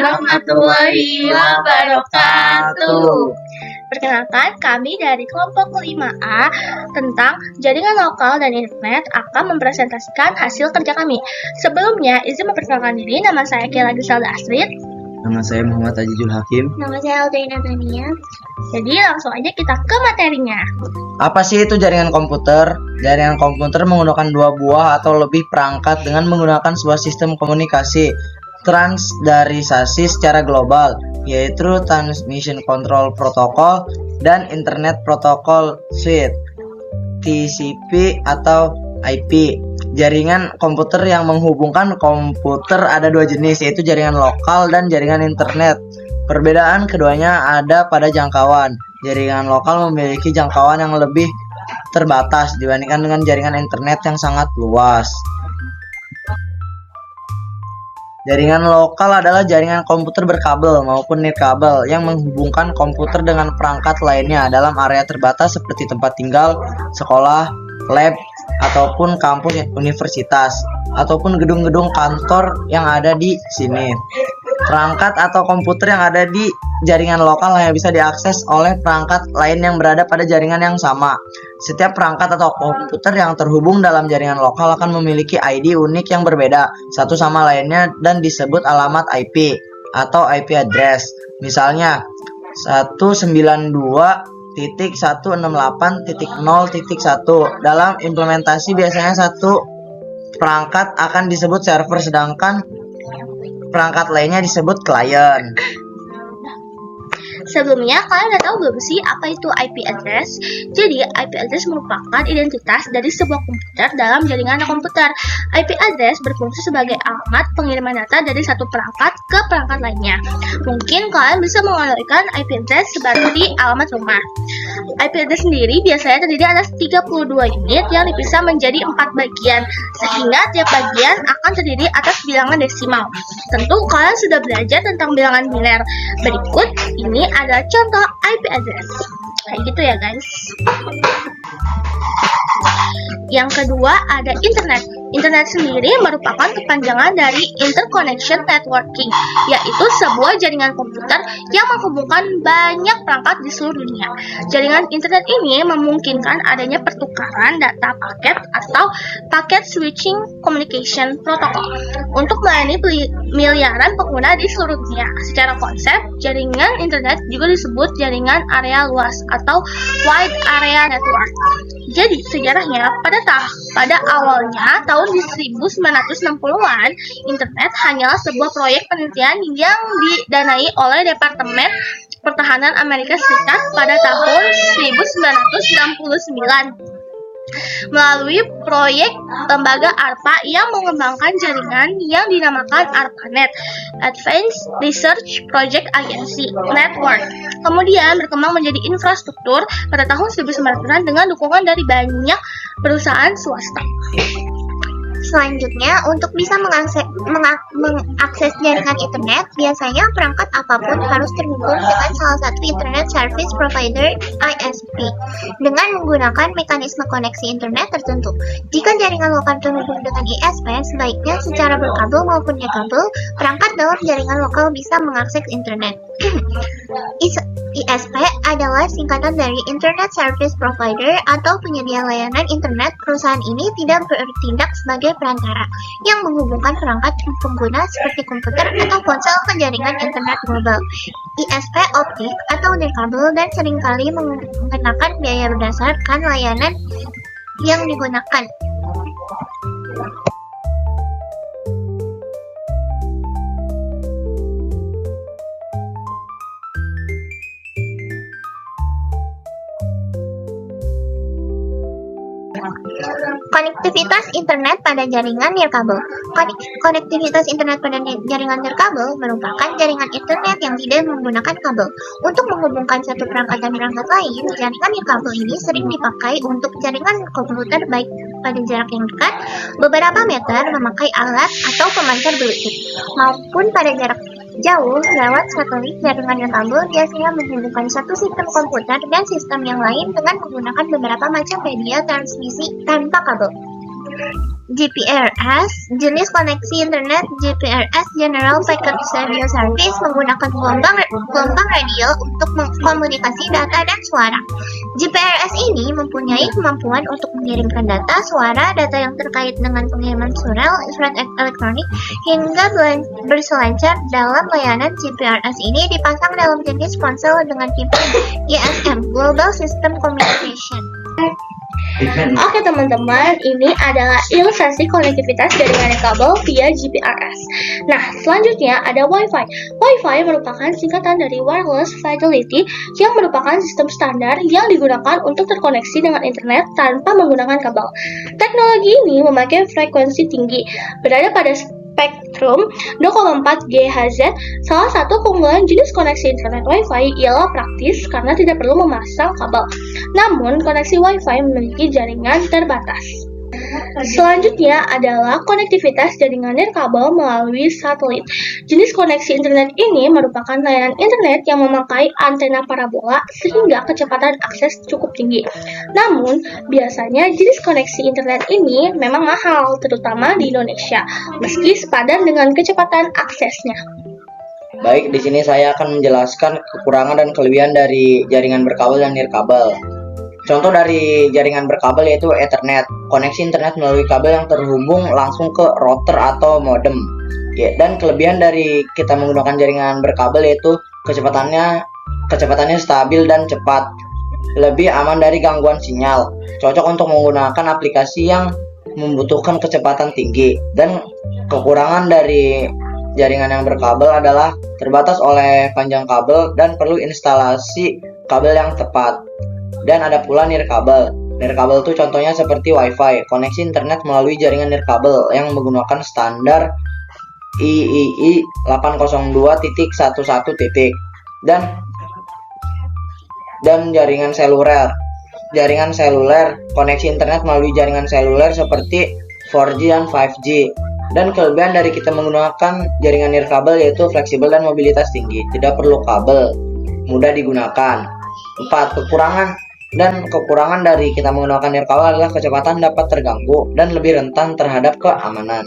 warahmatullahi wabarakatuh. Perkenalkan, kami dari kelompok 5A tentang jaringan lokal dan internet akan mempresentasikan hasil kerja kami. Sebelumnya, izin memperkenalkan diri, nama saya Kela Giselda Astrid. Nama saya Muhammad Ajijul Hakim. Nama saya Aldaina Tania. Jadi langsung aja kita ke materinya. Apa sih itu jaringan komputer? Jaringan komputer menggunakan dua buah atau lebih perangkat dengan menggunakan sebuah sistem komunikasi transdarisasi secara global, yaitu Transmission Control Protocol dan Internet Protocol Suite (TCP) atau IP. Jaringan komputer yang menghubungkan komputer ada dua jenis, yaitu jaringan lokal dan jaringan internet. Perbedaan keduanya ada pada jangkauan. Jaringan lokal memiliki jangkauan yang lebih terbatas dibandingkan dengan jaringan internet yang sangat luas. Jaringan lokal adalah jaringan komputer berkabel maupun nirkabel yang menghubungkan komputer dengan perangkat lainnya dalam area terbatas seperti tempat tinggal, sekolah, lab, ataupun kampus universitas, ataupun gedung-gedung kantor yang ada di sini. Perangkat atau komputer yang ada di jaringan lokal hanya bisa diakses oleh perangkat lain yang berada pada jaringan yang sama. Setiap perangkat atau komputer yang terhubung dalam jaringan lokal akan memiliki ID unik yang berbeda satu sama lainnya dan disebut alamat IP atau IP address. Misalnya 192.168.0.1. Dalam implementasi biasanya satu perangkat akan disebut server sedangkan perangkat lainnya disebut klien. Sebelumnya, kalian udah tahu belum sih apa itu IP address? Jadi, IP address merupakan identitas dari sebuah komputer dalam jaringan komputer. IP address berfungsi sebagai alamat pengiriman data dari satu perangkat ke perangkat lainnya. Mungkin kalian bisa menganalogikan IP address seperti alamat rumah. IP address sendiri biasanya terdiri atas 32 unit yang dipisah menjadi 4 bagian, sehingga tiap bagian akan terdiri atas bilangan desimal. Tentu kalian sudah belajar tentang bilangan biner. Berikut ini adalah contoh IP address. Kayak gitu ya guys. Yang kedua ada internet. Internet sendiri merupakan kepanjangan dari interconnection networking, yaitu sebuah jaringan komputer yang menghubungkan banyak perangkat di seluruh dunia. Jaringan internet ini memungkinkan adanya pertukaran data paket atau paket switching communication protocol untuk melayani miliaran pengguna di seluruh dunia. Secara konsep, jaringan internet juga disebut jaringan area luas atau wide area network. Jadi sejarahnya pada awalnya tahun 1960-an, internet hanyalah sebuah proyek penelitian yang didanai oleh Departemen Pertahanan Amerika Serikat pada tahun 1969 melalui proyek lembaga ARPA yang mengembangkan jaringan yang dinamakan ARPANET (Advanced Research Project Agency Network). Kemudian berkembang menjadi infrastruktur pada tahun 1900-an dengan dukungan dari banyak perusahaan swasta. Selanjutnya, untuk bisa mengakses jaringan internet, biasanya perangkat apapun harus terhubung dengan salah satu Internet Service Provider (ISP) dengan menggunakan mekanisme koneksi internet tertentu. Jika jaringan lokal terhubung dengan ISP, sebaiknya secara berkabel maupun nirkabel, perangkat dalam jaringan lokal bisa mengakses internet. ISP adalah singkatan dari Internet Service Provider atau penyedia layanan internet. Perusahaan ini tidak bertindak sebagai perantara yang menghubungkan perangkat pengguna seperti komputer atau ponsel ke jaringan internet global. ISP optik atau nirkabel dan seringkali mengenakan biaya berdasarkan layanan yang digunakan. Konektivitas internet pada jaringan nirkabel. Konektivitas internet pada jaringan nirkabel merupakan jaringan internet yang tidak menggunakan kabel. Untuk menghubungkan satu perangkat dan perangkat lain, jaringan nirkabel ini sering dipakai untuk jaringan komputer baik pada jarak yang dekat, beberapa meter memakai alat atau pemancar Bluetooth, maupun pada jarak jauh lewat satelit. Jaringan nirkabel biasanya menghubungkan satu sistem komputer dan sistem yang lain dengan menggunakan beberapa macam media transmisi tanpa kabel. GPRS, jenis koneksi internet GPRS General Packet Radio Service, menggunakan gelombang radio untuk komunikasi data dan suara. GPRS ini mempunyai kemampuan untuk mengirimkan data, suara, data yang terkait dengan pengiriman surel, surat elektronik, hingga berselancar. Dalam layanan GPRS ini dipasang dalam jenis ponsel dengan tipe GSM, Global System Communication. Oke teman-teman, ini adalah ilustrasi konektivitas jaringan kabel via GPRS. Nah, selanjutnya ada Wi-Fi. Wi-Fi merupakan singkatan dari Wireless Fidelity yang merupakan sistem standar yang digunakan untuk terkoneksi dengan internet tanpa menggunakan kabel. Teknologi ini memakai frekuensi tinggi, berada pada spektrum 0,4 GHz. Salah satu keunggulan jenis koneksi internet Wi-Fi ialah praktis karena tidak perlu memasang kabel. Namun, koneksi Wi-Fi memiliki jaringan terbatas. Selanjutnya adalah konektivitas jaringan nirkabel melalui satelit. Jenis koneksi internet ini merupakan layanan internet yang memakai antena parabola sehingga kecepatan akses cukup tinggi. Namun, biasanya jenis koneksi internet ini memang mahal, terutama di Indonesia, meski sepadan dengan kecepatan aksesnya. Baik, di sini saya akan menjelaskan kekurangan dan kelebihan dari jaringan berkabel dan nirkabel. Contoh dari jaringan berkabel yaitu Ethernet, koneksi internet melalui kabel yang terhubung langsung ke router atau modem. Ya, dan kelebihan dari kita menggunakan jaringan berkabel yaitu kecepatannya stabil dan cepat, lebih aman dari gangguan sinyal, cocok untuk menggunakan aplikasi yang membutuhkan kecepatan tinggi. Dan kekurangan dari jaringan yang berkabel adalah terbatas oleh panjang kabel dan perlu instalasi kabel yang tepat. Dan ada pula nirkabel. Nirkabel itu contohnya seperti Wi-Fi, koneksi internet melalui jaringan nirkabel yang menggunakan standar IEEE 802.11. Dan jaringan seluler. Jaringan seluler, koneksi internet melalui jaringan seluler seperti 4G dan 5G. Dan kelebihan dari kita menggunakan jaringan nirkabel yaitu fleksibel dan mobilitas tinggi, tidak perlu kabel, mudah digunakan. 4. Kekurangan dari kita menggunakan nirkabel adalah kecepatan dapat terganggu dan lebih rentan terhadap keamanan.